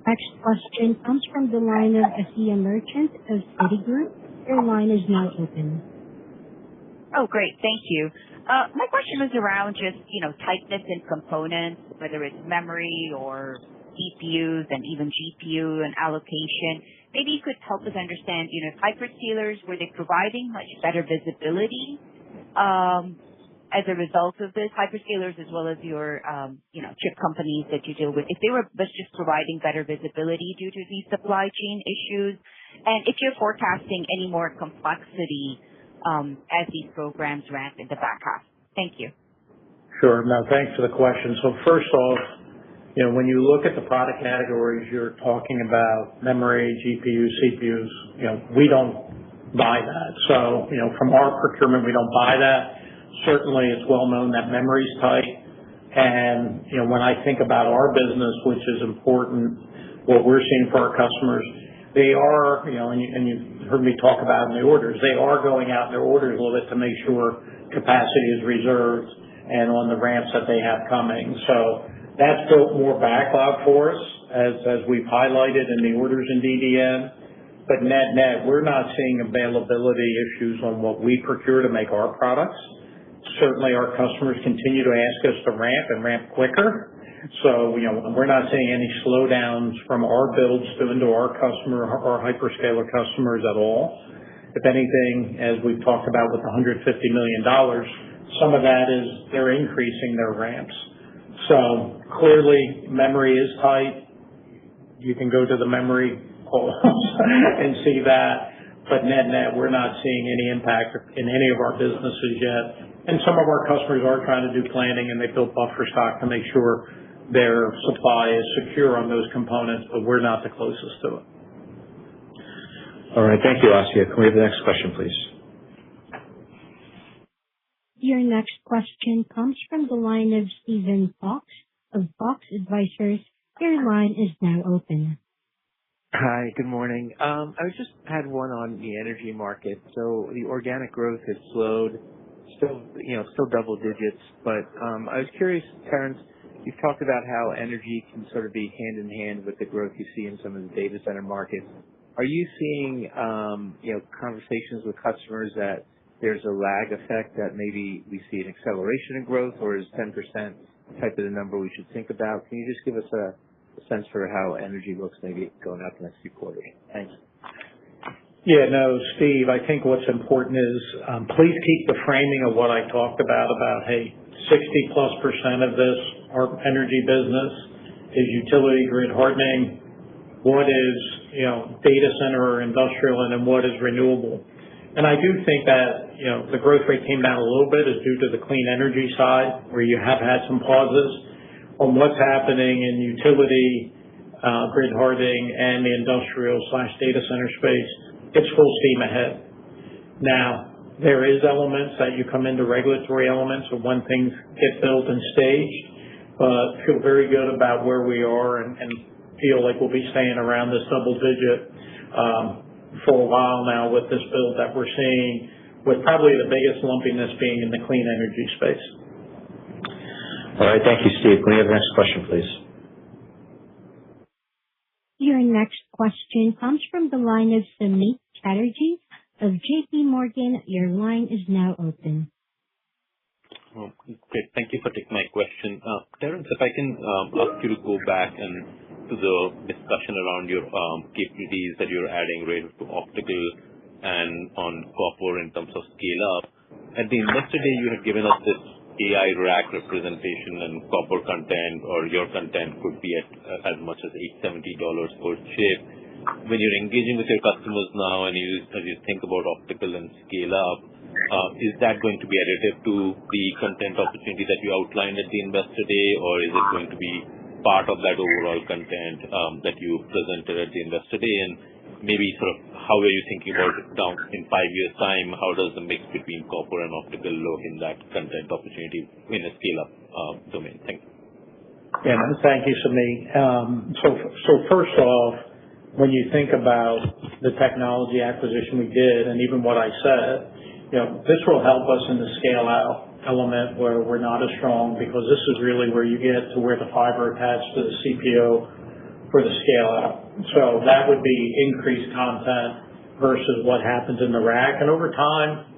Next question comes from the line of Asiya Merchant of Citigroup. Your line is now open. Oh, great. Thank you. My question was around just, tightness in components, whether it's memory or CPUs and even GPU and allocation. Maybe you could help us understand, hyperscalers, were they providing much better visibility as a result of this? Hyperscalers as well as your, chip companies that you deal with, if they were just providing better visibility due to these supply chain issues, and if you're forecasting any more complexity as these programs ramp in the back half. Thank you. Sure. No, thanks for the question. So first off, when you look at the product categories you're talking about, memory, GPUs, CPUs, we don't buy that. So, from our procurement, we don't buy that. Certainly, it's well known that memory's tight. And, when I think about our business, which is important, what we're seeing for our customers, they are, and you heard me talk about in the orders, they are going out in their orders a little bit to make sure capacity is reserved and on the ramps that they have coming. So that's built more backlog for us, as we've highlighted in the orders in DDN. But net, we're not seeing availability issues on what we procure to make our products. Certainly, our customers continue to ask us to ramp and ramp quicker. So, we're not seeing any slowdowns from our builds into our customer, our hyperscaler customers at all. If anything, as we've talked about with the $150 million, some of that is they're increasing their ramps. So clearly, memory is tight. You can go to the memory calls and see that. But net, we're not seeing any impact in any of our businesses yet. And some of our customers are trying to do planning, and they build buffer stock to make sure their supply is secure on those components, but we're not the closest to it. All right. Thank you, Asiya. Can we have the next question, please? Your next question comes from the line of Steven Fox of Fox Advisors. Your line is now open. Hi, good morning. I just had one on the energy market. So the organic growth has slowed, still double digits. But I was curious, Terrence, you've talked about how energy can sort of be hand in hand with the growth you see in some of the data center markets. Are you seeing, conversations with customers that there's a lag effect that maybe we see an acceleration in growth, or is 10% type of the number we should think about? Can you just give us a sense for how energy looks maybe going out the next few quarters? Thanks. Yeah, no, Steve, I think what's important is please keep the framing of what I talked about, hey, 60+% of this, our energy business, is utility grid hardening. What is, data center or industrial, and then what is renewable? And I do think that, the growth rate came down a little bit is due to the clean energy side, where you have had some pauses on what's happening in utility, grid hardening, and the industrial/data center space. It's full steam ahead. Now, there is elements that you come into regulatory elements of when things get built and staged, but feel very good about where we are and feel like we'll be staying around this double digit for a while now with this build that we're seeing, with probably the biggest lumpiness being in the clean energy space. All right. Thank you, Steve. Can we have the next question, please? Your next question comes from the line of Samik Chatterjee of JP Morgan. Your line is now open. Great. Thank you for taking my question. Terrence, if I can ask you to go back and to the discussion around your capabilities that you're adding related to optical and on copper in terms of scale up. At the Investor Day, you had given us this AI rack representation and copper content or your content could be at as much as $870 per chip. When you're engaging with your customers now and as you think about optical and scale up, is that going to be additive to the content opportunity that you outlined at the Investor Day, or is it going to be part of that overall content that you presented at the Investor Day? And maybe sort of how are you thinking about it down in 5 years' time? How does the mix between copper and optical look in that content opportunity in a scale-up domain? Thank you. Yeah, thank you, Samik. So first off, when you think about the technology acquisition we did and even what I said, this will help us in the scale-out element where we're not as strong, because this is really where you get to where the fiber attached to the CPO for the scale-out. So that would be increased content versus what happens in the rack. And over time,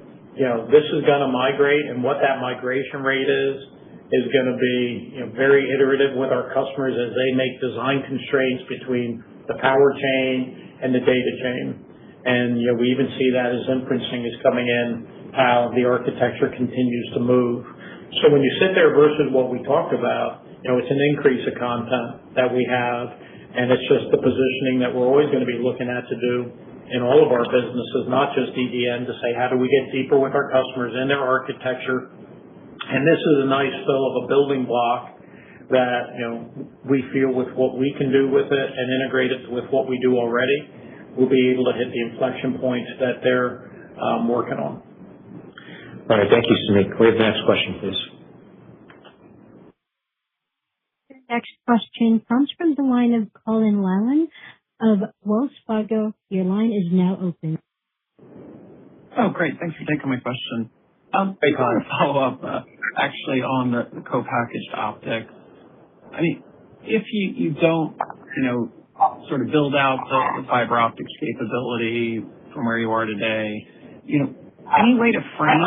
this is going to migrate, and what that migration rate is going to be very iterative with our customers as they make design constraints between the power chain and the data chain. And we even see that as inferencing is coming in, how the architecture continues to move. So when you sit there versus what we talked about, it's an increase of content that we have, and it's just the positioning that we're always going to be looking at to do in all of our businesses, not just EDN, to say how do we get deeper with our customers in their architecture. And this is a nice fill of a building block that we feel with what we can do with it and integrate it with what we do already, we'll be able to hit the inflection points that they're working on. All right. Thank you, Samik. Can we have the next question, please? The next question comes from the line of Colin Langan of Wells Fargo. Your line is now open. Oh, great. Thanks for taking my question. Hey, Colin. Follow up actually on the co-packaged optics. I mean, if you don't, sort of build out the fiber optics capability from where you are today, any way to frame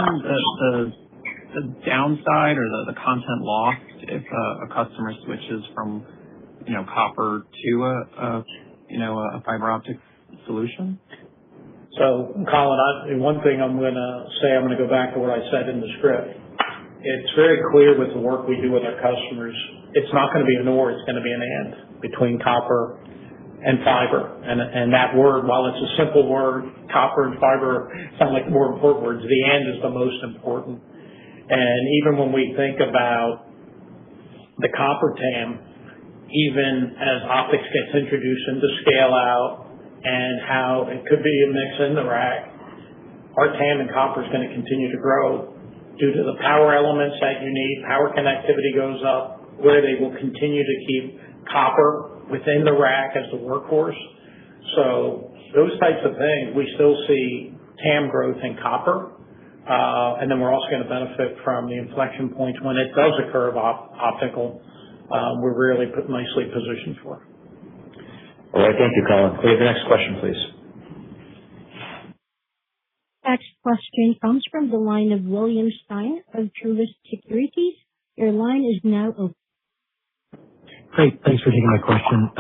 the downside or the content lost if a customer switches from, copper to a fiber optic solution? So, Colin, one thing I'm going to go back to what I said in the script. It's very clear with the work we do with our customers, it's not going to be an or, it's going to be an and between copper and fiber. And that word, while it's a simple word, copper and fiber sound like more important words. The and is the most important. And even when we think about the copper TAM, even as optics gets introduced into scale out and how it could be a mix in the rack, our TAM and copper is going to continue to grow due to the power elements that you need. Power connectivity goes up, where they will continue to keep copper within the rack as the workhorse. So those types of things, we still see TAM growth in copper. And then we're also going to benefit from the inflection points when it does occur of optical. We're really nicely positioned for. All right. Thank you, Colin. Can we have the next question, please? Next question comes from the line of William Stein of Truist Securities. Your line is now open. Great. Thanks for taking my question.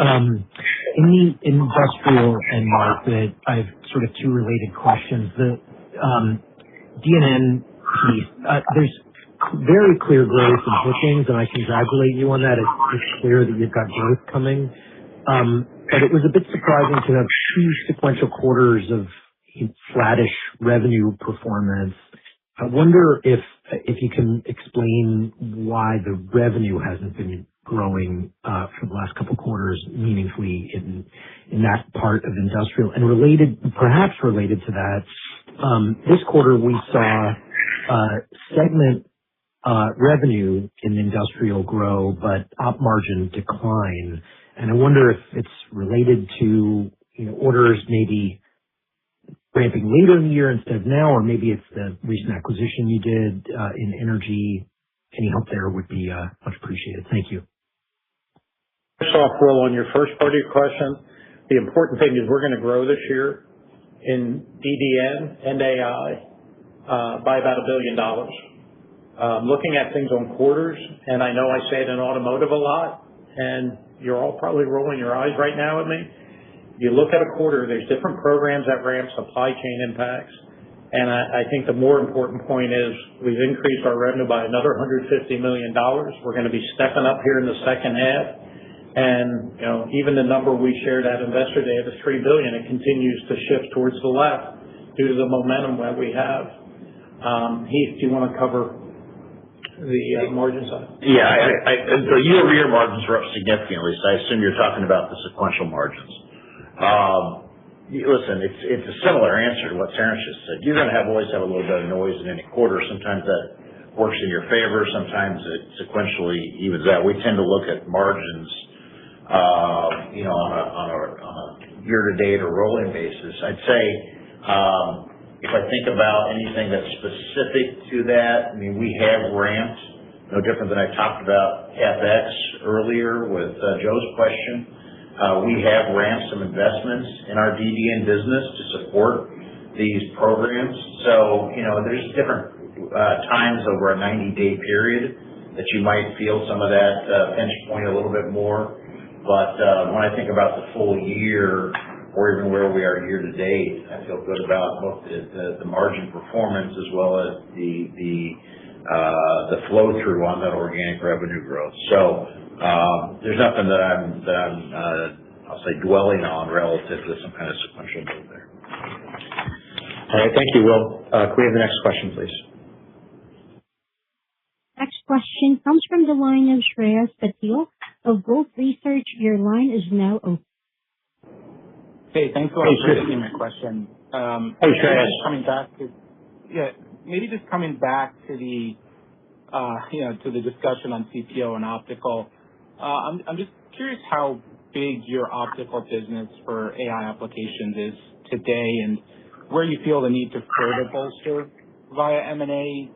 In the industrial end market, I have sort of two related questions. The DNN piece, there's very clear growth in bookings, and I congratulate you on that. It's clear that you've got growth coming. But it was a bit surprising to have two sequential quarters of flattish revenue performance. I wonder if you can explain why the revenue hasn't been growing for the last couple of quarters meaningfully in that part of industrial. And perhaps related to that, this quarter we saw segment revenue in industrial grow, but op margin decline. And I wonder if it's related to orders maybe ramping later in the year instead of now, or maybe it's the recent acquisition you did in energy Any help there would be much appreciated. Thank you. First off, Will, on your first part of your question, the important thing is we're going to grow this year in DDN and AI by about $1 billion. Looking at things on quarters, and I know I say it in automotive a lot, and you're all probably rolling your eyes right now at me. You look at a quarter, there's different programs that ramp supply chain impacts, and I think the more important point is we've increased our revenue by another $150 million. We're going to be stepping up here in the second half, and even the number we shared at Investor Day of the $3 billion, it continues to shift towards the left due to the momentum that we have. Heath, do you want to cover the margin side? Yeah, the year-over-year margins are up significantly, so I assume you're talking about the sequential margins. Listen, it's a similar answer to what Terrence just said. You're going to always have a little bit of noise in any quarter. Sometimes that works in your favor. Sometimes it sequentially evens out. We tend to look at margins, on a year-to-date or rolling basis. I'd say, if I think about anything that's specific to that, we have ramped, no different than I talked about CapEx earlier with Joe's question. We have ramped some investments in our DDN business to support these programs. So, there's different times over a 90-day period that you might feel some of that pinch point a little bit more. But when I think about the full year, or even where we are year to date, I feel good about both the margin performance as well as the flow through on that organic revenue growth. So there's nothing that I'm I'll say dwelling on relative to some kind of sequential move there. All right, thank you, Will. Can we have the next question, please? Next question comes from the line of Shreyas Patil of Wolfe Research. Your line is now open. Hey, thanks a lot for taking my question. Hey, Shreyas. Maybe just coming back to the to the discussion on CPO and optical. I'm just curious how big your optical business for AI applications is today, and where you feel the need to further bolster via M&A,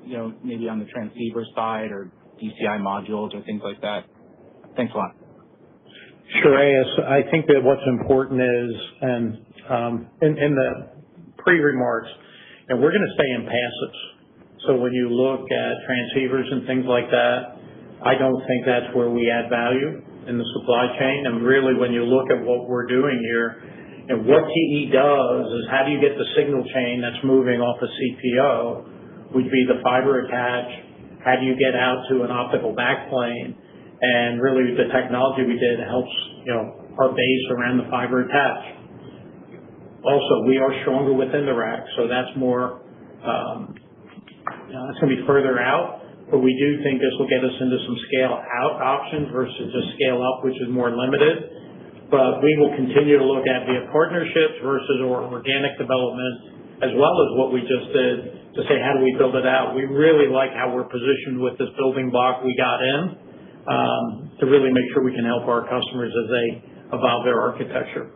maybe on the transceiver side or DCI modules or things like that. Thanks a lot. Shreyas, I think that what's important is, and in the pre-remarks, and we're going to stay in passives. So when you look at transceivers and things like that, I don't think that's where we add value in the supply chain. And really, when you look at what we're doing here, and what TE does is how do you get the signal chain that's moving off a CPO, would be the fiber attach, how do you get out to an optical backplane, and really the technology we did helps, our base around the fiber attach. Also, we are stronger within the rack, so that's more, it's going to be further out, but we do think this will get us into some scale out options versus just scale up, which is more limited. But we will continue to look at via partnerships versus our organic development, as well as what we just did to say, how do we build it out? We really like how we're positioned with this building block we got in, to really make sure we can help our customers as they evolve their architecture.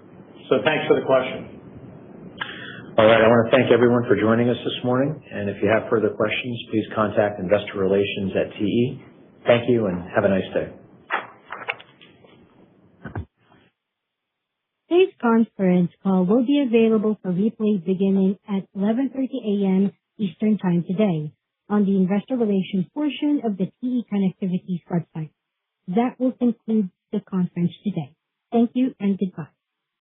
So thanks for the question. All right, I want to thank everyone for joining us this morning. And if you have further questions, please contact Investor Relations at TE. Thank you and have a nice day. Today's conference call will be available for replay beginning at 11:30 a.m. Eastern Time today on the Investor Relations portion of the TE Connectivity's website. That will conclude the conference today. Thank you and goodbye.